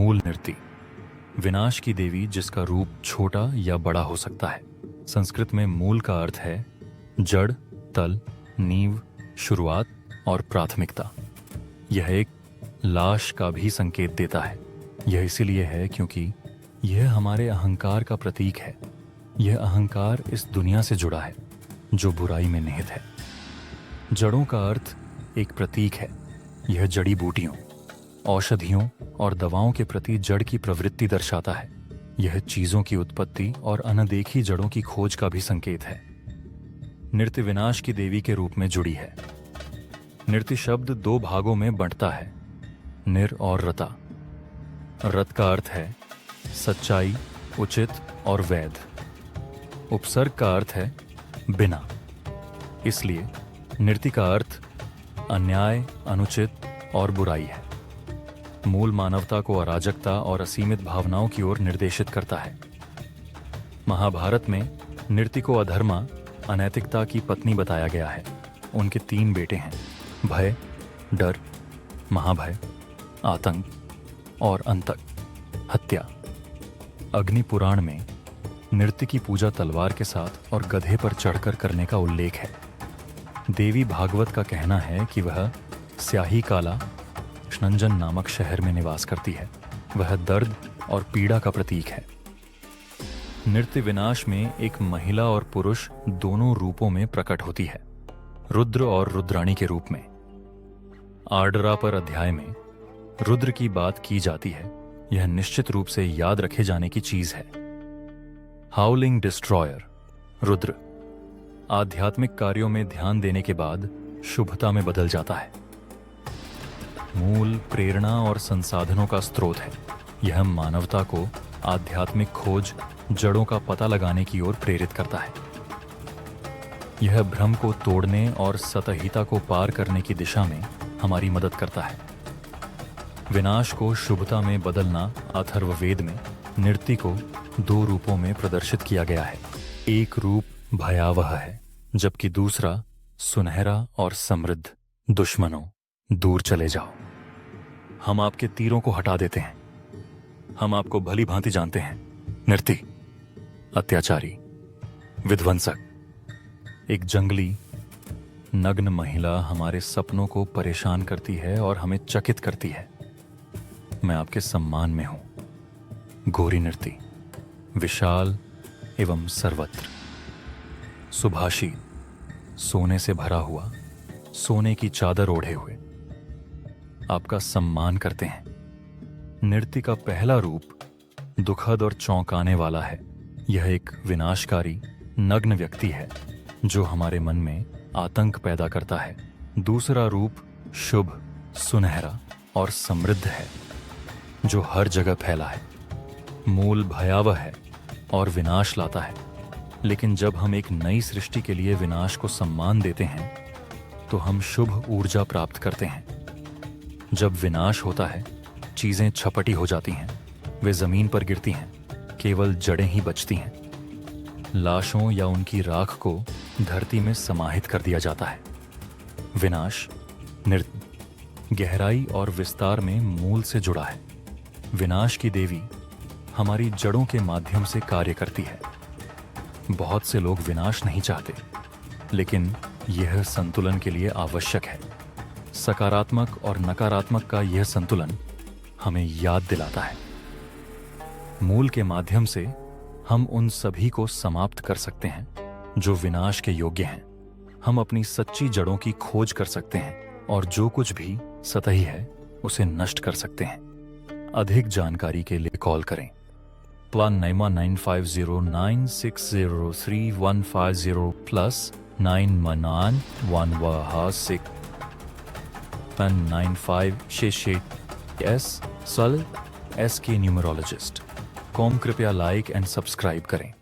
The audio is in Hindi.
मूल नृति, विनाश की देवी जिसका रूप छोटा या बड़ा हो सकता है। संस्कृत में मूल का अर्थ है जड़, तल, नींव, शुरुआत और प्राथमिकता। यह एक लाश का भी संकेत देता है। यह इसीलिए है क्योंकि यह हमारे अहंकार का प्रतीक है। यह अहंकार इस दुनिया से जुड़ा है जो बुराई में निहित है। जड़ों का अर्थ एक प्रतीक है। यह जड़ी बूटियों, औषधियों और दवाओं के प्रति जड़ की प्रवृत्ति दर्शाता है। यह चीजों की उत्पत्ति और अनदेखी जड़ों की खोज का भी संकेत है। नृत्य विनाश की देवी के रूप में जुड़ी है। नृत्य शब्द दो भागों में बंटता है, निर और रता। रत का अर्थ है सच्चाई, उचित और वैध। उपसर्ग का अर्थ है बिना। इसलिए नृत्य का अर्थ अन्याय, अनुचित और बुराई है। मूल मानवता को अराजकता और असीमित भावनाओं की ओर निर्देशित करता है। महाभारत में नृत्य को अधर्मा, अनैतिकता की पत्नी बताया गया है। उनके 3 बेटे हैं, भय, डर, महाभय, आतंक और अंतक, हत्या। अग्नि पुराण में नृत्य की पूजा तलवार के साथ और गधे पर चढ़कर करने का उल्लेख है। देवी भागवत का कहना है कि वह स्याही काला कृष्णंजन नामक शहर में निवास करती है। वह दर्द और पीड़ा का प्रतीक है। नृत्य विनाश में एक महिला और पुरुष दोनों रूपों में प्रकट होती है, रुद्र और रुद्राणी के रूप में। आर्डरा पर अध्याय में रुद्र की बात की जाती है। यह निश्चित रूप से याद रखे जाने की चीज है। हाउलिंग डिस्ट्रॉयर, रुद्र, आध्यात्मिक कार्यों में ध्यान देने के बाद शुभता में बदल जाता है। मूल प्रेरणा और संसाधनों का स्रोत है। यह मानवता को आध्यात्मिक खोज, जड़ों का पता लगाने की ओर प्रेरित करता है। यह भ्रम को तोड़ने और सतहिता को पार करने की दिशा में हमारी मदद करता है। विनाश को शुभता में बदलना अथर्ववेद में नृत्य को 2 रूपों में प्रदर्शित किया गया है। एक रूप भयावह है, जबकि दूसरा सुनहरा और समृद्ध। दुश्मनों, दूर चले जाओ। हम आपके तीरों को हटा देते हैं। हम आपको भली भांति जानते हैं। नृत्य, अत्याचारी, विध्वंसक। एक जंगली नग्न महिला हमारे सपनों को परेशान करती है और हमें चकित करती है। मैं आपके सम्मान में हूं। घोरी नृत्य, विशाल एवं सर्वत्र। सुभाषी, सोने से भरा हुआ, सोने की चादर ओढ़े हुए। आपका सम्मान करते हैं। नृत्य का पहला रूप दुखद और चौंकाने वाला है। यह एक विनाशकारी नग्न व्यक्ति है जो हमारे मन में आतंक पैदा करता है। दूसरा रूप शुभ, सुनहरा और समृद्ध है जो हर जगह फैला है। मूल भयावह है और विनाश लाता है। लेकिन जब हम एक नई सृष्टि के लिए विनाश को सम्मान देते हैं तो हम शुभ ऊर्जा प्राप्त करते हैं। जब विनाश होता है, चीजें छपटी हो जाती हैं, वे जमीन पर गिरती हैं, केवल जड़ें ही बचती हैं। लाशों या उनकी राख को धरती में समाहित कर दिया जाता है। विनाश नृत्य गहराई और विस्तार में मूल से जुड़ा है। विनाश की देवी हमारी जड़ों के माध्यम से कार्य करती है। बहुत से लोग विनाश नहीं चाहते, लेकिन यह संतुलन के लिए आवश्यक है। सकारात्मक और नकारात्मक का यह संतुलन हमें याद दिलाता है। मूल के माध्यम से हम उन सभी को समाप्त कर सकते हैं जो विनाश के योग्य हैं। हम अपनी सच्ची जड़ों की खोज कर सकते हैं और जो कुछ भी सतही है उसे नष्ट कर सकते हैं। अधिक जानकारी के लिए कॉल करें +9509603 प्लस 919111695 S सल SK न्यूमरोलॉजिस्ट। कॉम कृपया लाइक एंड सब्सक्राइब करें।